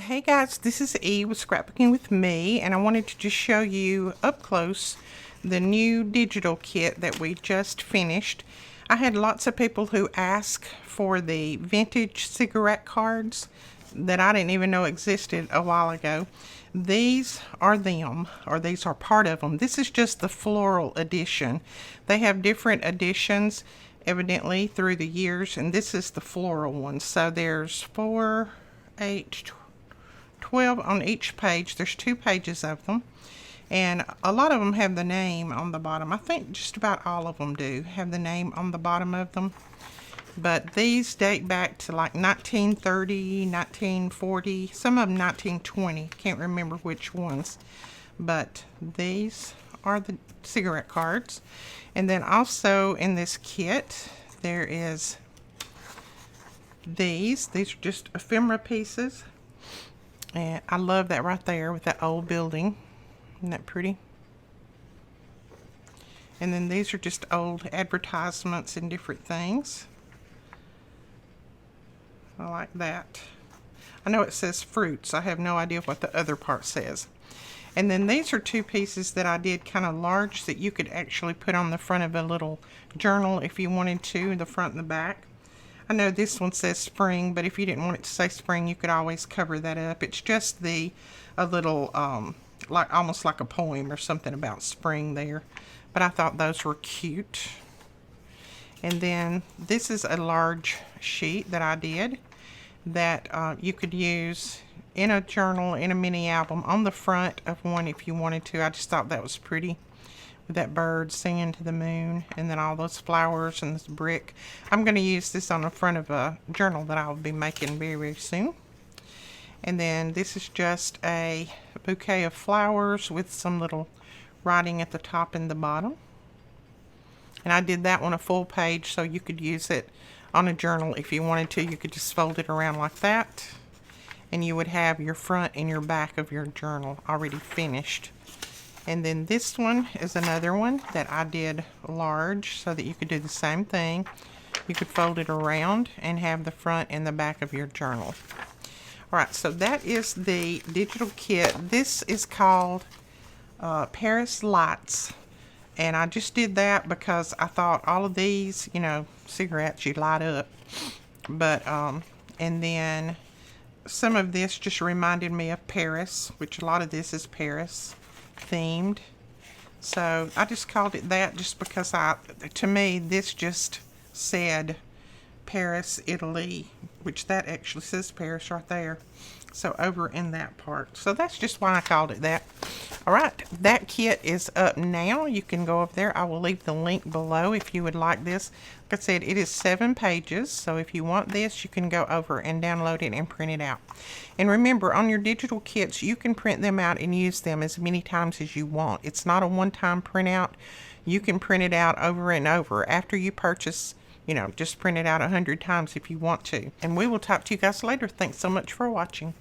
Hey guys, this is E with Scrapbooking with Me, and I wanted to just show you up close the new digital kit that we just finished. I had lots of people who asked for the vintage cigarette cards that I didn't even know existed a while ago. These are them, or these are part of them. This is just the floral edition. They have different editions evidently through the years, and this is the floral one. So there's 4, 8, 12 on each page. There's 2 pages of them, and a lot of them have the name on the bottom. I think just about all of them do have the name on the bottom of them, but these date back to like 1930, 1940, some of them 1920. Can't remember which ones, but these are the cigarette cards. And then also in this kit there is these are just ephemera pieces. And I love that right there with that old building. Isn't that pretty? And then these are just old advertisements and different things. I like that. I know it says fruits. I have no idea what the other part says. And then these are 2 pieces that I did kind of large that you could actually put on the front of a little journal if you wanted to, the front and the back. I know this one says spring, but if you didn't want it to say spring, you could always cover that up. It's just a little, like almost like a poem or something about spring there. But I thought those were cute. And then this is a large sheet that I did that you could use in a journal, in a mini album, on the front of one if you wanted to. I just thought that was pretty, with that bird singing to the moon, and then all those flowers and this brick. I'm going to use this on the front of a journal that I'll be making very, very soon. And then this is just a bouquet of flowers with some little writing at the top and the bottom. And I did that one a full page, so you could use it on a journal if you wanted to. You could just fold it around like that, and you would have your front and your back of your journal already finished. And then this one is another one that I did large so that you could do the same thing. You could fold it around and have the front and the back of your journal. Alright, so that is the digital kit. This is called Paris Lights. And I just did that because I thought all of these, you know, cigarettes you light up. But, and then some of this just reminded me of Paris, which a lot of this is Paris themed. So I just called it that just because to me this just said Paris, Italy, which that actually says Paris right there. So over in that part. So that's just why I called it that. Alright, that kit is up now. You can go up there. I will leave the link below if you would like this. Like I said, it is 7 pages. So if you want this, you can go over and download it and print it out. And remember, on your digital kits, you can print them out and use them as many times as you want. It's not a one-time printout. You can print it out over and over. After you purchase, you know, just print it out 100 times if you want to. And we will talk to you guys later. Thanks so much for watching.